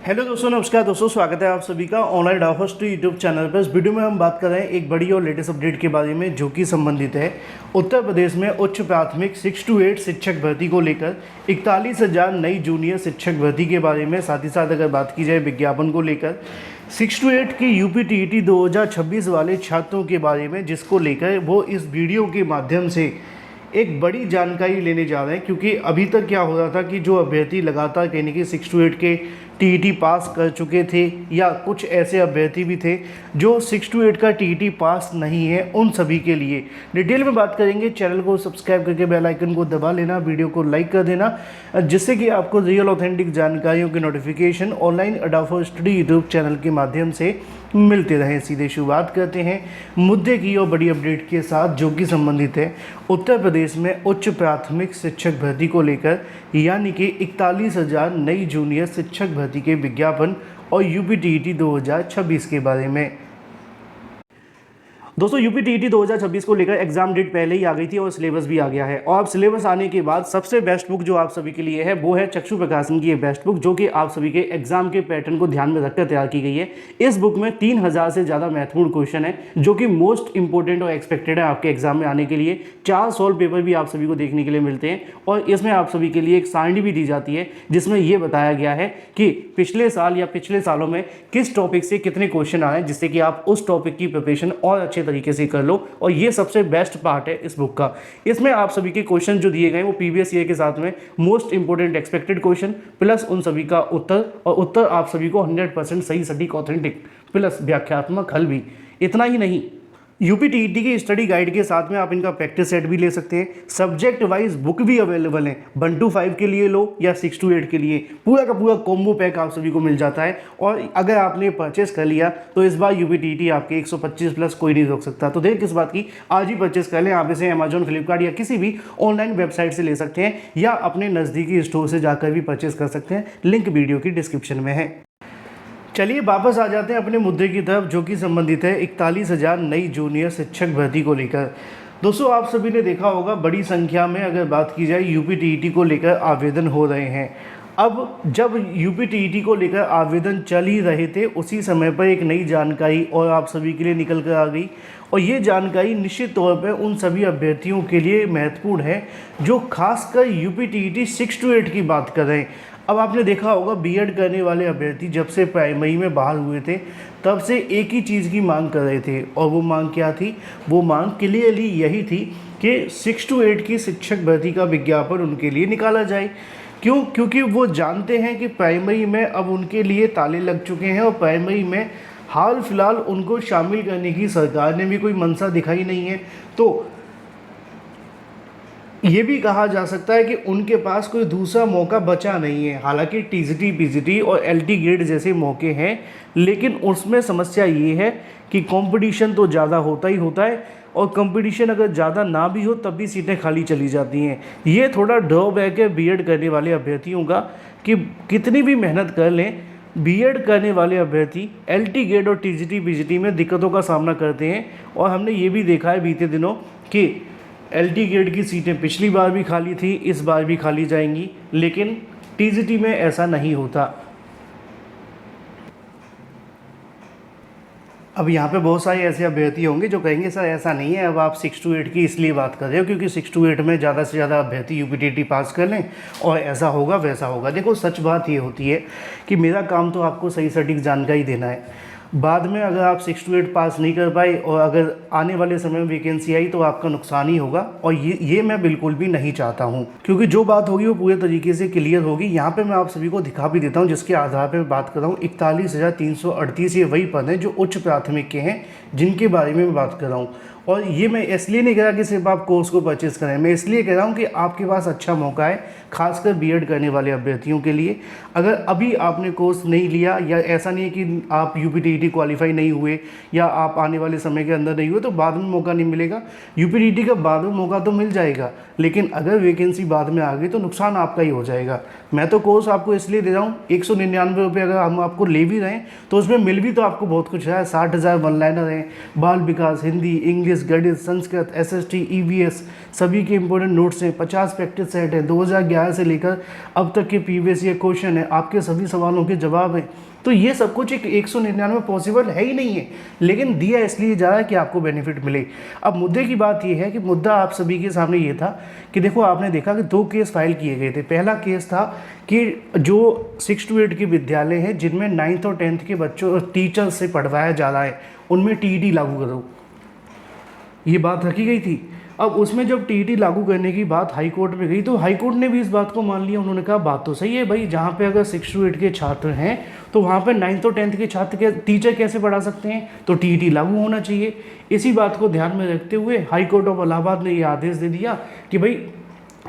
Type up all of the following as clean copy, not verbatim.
Hello दोस्तों, नमस्कार दोस्तों, स्वागत है आप सभी का ऑनलाइन डाउफर्स्ट यूट्यूब चैनल पर। इस वीडियो में हम बात कर रहे हैं एक बड़ी और लेटेस्ट अपडेट के बारे में जो कि संबंधित है उत्तर प्रदेश में उच्च प्राथमिक 6 to 8 शिक्षक भर्ती को लेकर 41,000 नई जूनियर शिक्षक भर्ती के बारे में। साथ ही साथ अगर बात की जाए विज्ञापन को लेकर 6 to 8 की यूपी टीईटी 2026 वाले छात्रों के बारे में, जिसको लेकर वो इस वीडियो के माध्यम से एक बड़ी जानकारी लेने जा रहे हैं। क्योंकि अभी तक क्या हो रहा था कि जो अभ्यर्थी लगातार कहने की 6 to 8 के टीईटी पास कर चुके थे, या कुछ ऐसे अभ्यर्थी भी थे जो 6 to 8 का टीईटी पास नहीं है, उन सभी के लिए डिटेल में बात करेंगे। चैनल को सब्सक्राइब करके बेल आइकन को दबा लेना, वीडियो को लाइक कर देना, जिससे कि आपको रियल ऑथेंटिक जानकारियों के नोटिफिकेशन ऑनलाइन अडाफर स्टडी यूट्यूब चैनल के माध्यम से मिलते रहें। सीधे शुरुआत करते हैं मुद्दे की और बड़ी अपडेट के साथ, जो कि संबंधित है उत्तर प्रदेश में उच्च प्राथमिक शिक्षक भर्ती को लेकर, यानी कि 41,000 नई जूनियर शिक्षक भर्ती के विज्ञापन और यूपी टीईटी 2026 के बारे में। दोस्तों, यूपी टीईटी 2026 को लेकर एग्जाम डेट पहले ही आ गई थी और सिलेबस भी आ गया है। और अब सिलेबस आने के बाद सबसे बेस्ट बुक जो आप सभी के लिए है वो है चक्षु प्रकाशन की ये बेस्ट बुक, जो कि आप सभी के एग्जाम के पैटर्न को ध्यान में रखकर तैयार की गई है। इस बुक में 3000 से ज़्यादा महत्वपूर्ण क्वेश्चन है जो कि मोस्ट इंपॉर्टेंट और एक्सपेक्टेड है आपके एग्जाम में आने के लिए। 4 सॉल्व पेपर भी आप सभी को देखने के लिए मिलते हैं और इसमें आप सभी के लिए एक सारणी भी दी जाती है जिसमें यह बताया गया है कि पिछले साल या पिछले सालों में किस टॉपिक से कितने क्वेश्चन आए, जिससे कि आप उस टॉपिक की प्रिपरेशन और अच्छे तरीके से कर लो। और ये सबसे बेस्ट पार्ट है इस बुक का। इसमें आप सभी के क्वेश्चन जो दिए गए वो प्रीवियस ईयर के साथ में most important expected question plus उन सभी का उत्तर, और उत्तर आप सभी को 100% सही, सटीक, ऑथेंटिक प्लस व्याख्यात्मक हल भी। इतना ही नहीं, यूपी टीईटी की स्टडी गाइड के साथ में आप इनका प्रैक्टिस सेट भी ले सकते हैं। सब्जेक्ट वाइज बुक भी अवेलेबल है, 1 to 5 के लिए लो या 6 to 8 के लिए, पूरा का पूरा कॉम्बो पैक आप सभी को मिल जाता है। और अगर आपने परचेस कर लिया तो इस बार यूपी टीईटी आपके 125 प्लस कोई नहीं रोक सकता। तो देर किस बात की, आज ही परचेस कर लें। आप इसे अमेजॉन, फ्लिपकार्ट या किसी भी ऑनलाइन वेबसाइट से ले सकते हैं या अपने नज़दीकी स्टोर से जाकर भी परचेस कर सकते हैं। लिंक वीडियो की डिस्क्रिप्शन में है। चलिए वापस आ जाते हैं अपने मुद्दे की तरफ, जो कि संबंधित है 41,000 नई जूनियर शिक्षक भर्ती को लेकर। दोस्तों, आप सभी ने देखा होगा बड़ी संख्या में अगर बात की जाए यूपी टीईटी को लेकर आवेदन हो रहे हैं। अब जब यूपी टीईटी को लेकर आवेदन चल ही रहे थे, उसी समय पर एक नई जानकारी और आप सभी के लिए निकल कर आ गई। और ये जानकारी निश्चित तौर पर उन सभी अभ्यर्थियों के लिए महत्वपूर्ण है जो खासकर यूपी टीईटी 6 to 8 की बात कर रहे हैं। अब आपने देखा होगा बीएड करने वाले अभ्यर्थी जब से प्राइमरी में बाहर हुए थे तब से एक ही चीज़ की मांग कर रहे थे, और वो मांग क्या थी? वो मांग क्लियरली यही थी कि 6 to 8 की शिक्षक भर्ती का विज्ञापन उनके लिए निकाला जाए। क्यों? क्योंकि वो जानते हैं कि प्राइमरी में अब उनके लिए ताले लग चुके हैं और प्राइमरी में हाल फिलहाल उनको शामिल करने की सरकार ने भी कोई मंशा दिखाई नहीं है। तो ये भी कहा जा सकता है कि उनके पास कोई दूसरा मौका बचा नहीं है। हालांकि टीजीटी, पीजीटी और एलटी ग्रेड जैसे मौके हैं, लेकिन उसमें समस्या ये है कि कंपटीशन तो ज़्यादा होता ही होता है, और कंपटीशन अगर ज़्यादा ना भी हो तब भी सीटें खाली चली जाती हैं। ये थोड़ा ड्रॉबैक है बीएड करने वाले अभ्यर्थियों का, कि कितनी भी मेहनत कर लें, बीएड करने वाले अभ्यर्थी एलटी ग्रेड और टीजीटी, पीजीटी में दिक्कतों का सामना करते हैं। और हमने ये भी देखा है बीते दिनों कि एलटी ग्रेड की सीटें पिछली बार भी खाली थी, इस बार भी खाली जाएंगी, लेकिन टीजीटी में ऐसा नहीं होता। अब यहाँ पे बहुत सारे ऐसे अभ्यर्थी होंगे जो कहेंगे सर ऐसा नहीं है, अब आप 6 to 8 की इसलिए बात कर रहे हो क्योंकि 6 to 8 में ज़्यादा से ज़्यादा अभ्यर्थी यूपी टीईटी पास कर लें और ऐसा होगा वैसा होगा। देखो, सच बात ये होती है कि मेरा काम तो आपको सही सटीक जानकारी देना है। बाद में अगर आप 6 to 8 पास नहीं कर पाए और अगर आने वाले समय में वैकेंसी आई तो आपका नुकसान ही होगा, और ये मैं बिल्कुल भी नहीं चाहता हूं। क्योंकि जो बात होगी वो पूरे तरीके से क्लियर होगी। यहाँ पे मैं आप सभी को दिखा भी देता हूँ जिसके आधार पर बात कर रहा हूँ। 41,338 ये वही पद हैं जो उच्च प्राथमिक के हैं, जिनके बारे में मैं बात कर रहा हूँ। और ये मैं इसलिए नहीं कह रहा कि सिर्फ आप कोर्स को परचेज़ करें, मैं इसलिए कह रहा हूँ कि आपके पास अच्छा मौका है, खासकर बीएड करने वाले अभ्यर्थियों के लिए। अगर अभी आपने कोर्स नहीं लिया, या ऐसा नहीं है कि आप यूपी टीईटी टीईटी क्वालिफाई नहीं हुए या आप आने वाले समय के अंदर नहीं हुए तो बाद में मौका नहीं मिलेगा। यूपीटीटी का बाद में मौका तो मिल जाएगा, लेकिन अगर वैकेंसी बाद में आ गई तो नुकसान आपका ही हो जाएगा। मैं तो कोर्स आपको इसलिए दे रहा हूँ, 199 रुपये अगर हम आपको ले भी रहे हैं तो उसमें मिल भी तो आपको बहुत कुछ है। 60,000 वन लाइनर हैं, बाल विकास, हिंदी, इंग्लिश, गणित, संस्कृत, एसएसटी, ईवीएस सभी के इंपॉर्टेंट नोट्स हैं, 50 प्रैक्टिस सेट है, 2011 से लेकर अब तक के प्रीवियस ईयर क्वेश्चन है, आपके सभी सवालों के जवाब हैं। तो ये सब कुछ एक 199 पॉसिबल है ही नहीं है, लेकिन दिया इसलिए जा रहा है कि आपको बेनिफिट मिले। अब मुद्दे की बात ये है कि मुद्दा आप सभी के सामने ये था कि देखो आपने देखा कि 2 केस फाइल किए गए थे। पहला केस था कि जो 6 to 8 के विद्यालय हैं जिनमें 9th और 10th के बच्चों और टीचर्स से पढ़वाया जा रहा है उनमें टीईटी लागू करो, ये बात रखी गई थी। अब उसमें जब टीईटी लागू करने की बात हाई कोर्ट में गई तो हाई कोर्ट ने भी इस बात को मान लिया। उन्होंने कहा बात तो सही है भाई, जहाँ पे अगर 6 to 8 के छात्र हैं तो वहाँ पे 9th और 10th के छात्र के टीचर कैसे पढ़ा सकते हैं, तो टीईटी लागू होना चाहिए। इसी बात को ध्यान में रखते हुए हाई कोर्ट ऑफ इलाहाबाद ने ये आदेश दे दिया कि भाई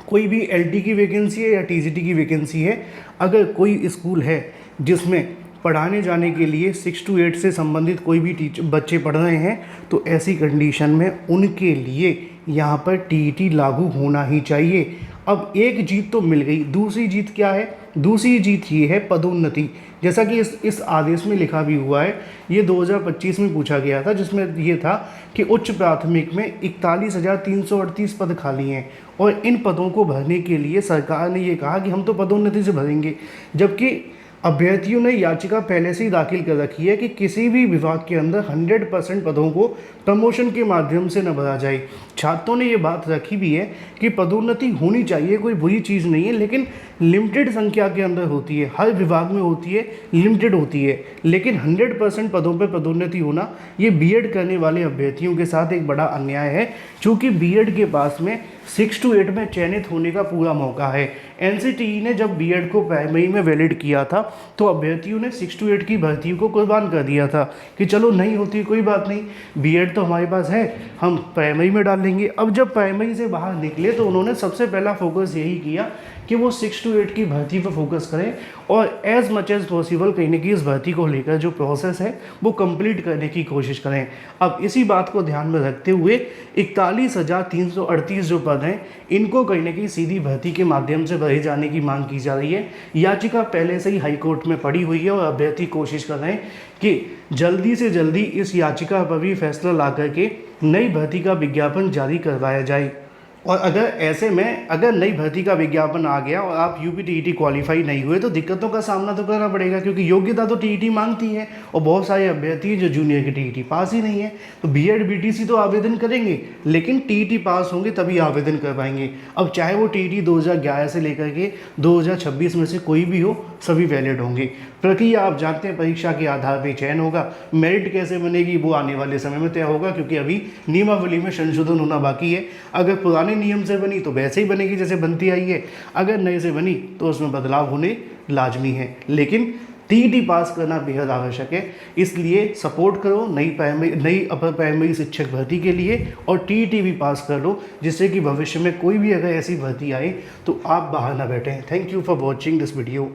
कोई भी एलटी की वैकेंसी है या टीजीटी की वैकेंसी है, अगर कोई स्कूल है जिसमें पढ़ाने जाने के लिए 6 to 8 से संबंधित कोई भी बच्चे पढ़ रहे हैं तो ऐसी कंडीशन में उनके लिए यहाँ पर टीईटी लागू होना ही चाहिए। अब एक जीत तो मिल गई, दूसरी जीत क्या है? दूसरी जीत ये है पदोन्नति। जैसा कि इस आदेश में लिखा भी हुआ है, ये 2025 में पूछा गया था, जिसमें ये था कि उच्च प्राथमिक में 41,338 पद खाली हैं और इन पदों को भरने के लिए सरकार ने ये कहा कि हम तो पदोन्नति से भरेंगे, जबकि अभ्यर्थियों ने याचिका पहले से ही दाखिल कर रखी है कि किसी भी विभाग के अंदर 100% पदों को प्रमोशन के माध्यम से न भरा जाए। छात्रों ने ये बात रखी भी है कि पदोन्नति होनी चाहिए, कोई बुरी चीज़ नहीं है, लेकिन लिमिटेड संख्या के अंदर होती है, हर विभाग में होती है, लिमिटेड होती है। लेकिन 100% पदों पर पदोन्नति होना ये बीएड करने वाले अभ्यर्थियों के साथ एक बड़ा अन्याय है, क्योंकि बीएड के पास में 6 to 8 में चयनित होने का पूरा मौका है। एनसीटीई ने जब बीएड को प्राइमरी में वैलिड किया था तो अभ्यर्थियों ने 6 to 8 की भर्ती को कुर्बान कर दिया था कि चलो नहीं होती कोई बात नहीं, बीएड तो हमारे पास है, हम प्राइमरी में डाल लेंगे। अब जब प्राइमरी से बाहर निकले तो उन्होंने सबसे पहला फोकस यही किया कि वो 6 to 8 की भर्ती पर फोकस करें और एज मच एज़ पॉसिबल कहीं ना कहीं इस भर्ती को लेकर जो प्रोसेस है वो कंप्लीट करने की कोशिश करें। अब इसी बात को ध्यान में रखते हुए 41,338 जो पद हैं इनको कहीं ना कहीं सीधी भर्ती के माध्यम से भरे जाने की मांग की जा रही है। याचिका पहले से ही हाई कोर्ट में पड़ी हुई है और अभ्यर्थी कोशिश कर रहे हैं कि जल्दी से जल्दी इस याचिका पर भी फैसला ला करके नई भर्ती का विज्ञापन जारी करवाया जाए। और अगर ऐसे में अगर नई भर्ती का विज्ञापन आ गया और आप यूपीटीईटी क्वालिफाई नहीं हुए तो दिक्कतों का सामना तो करना पड़ेगा, क्योंकि योग्यता तो टीईटी मांगती है और बहुत सारे अभ्यर्थी जो जूनियर की टीईटी पास ही नहीं है, तो बीएड बीटीसी तो आवेदन करेंगे लेकिन टीईटी पास होंगे तभी आवेदन कर पाएंगे। अब चाहे वो टीईटी 2011 से लेकर के 2026 में से कोई भी हो, सभी वैलिड होंगे। प्रक्रिया आप जानते हैं, परीक्षा के आधार पर चयन होगा, मेरिट कैसे बनेगी वो आने वाले समय में तय होगा, क्योंकि अभी नियमावली में संशोधन होना बाकी है। अगर पुराने नियम से बनी तो वैसे ही बनेगी जैसे बनती आई है, अगर नए से बनी तो उसमें बदलाव होने लाजमी है, लेकिन टीईटी पास करना बेहद आवश्यक है। इसलिए सपोर्ट करो नई अपर प्राइमरी शिक्षक भर्ती के लिए और टीईटी भी पास कर लो, जिससे कि भविष्य में कोई भी अगर ऐसी भर्ती आए तो आप बाहर ना बैठें। Thank you for watching this video.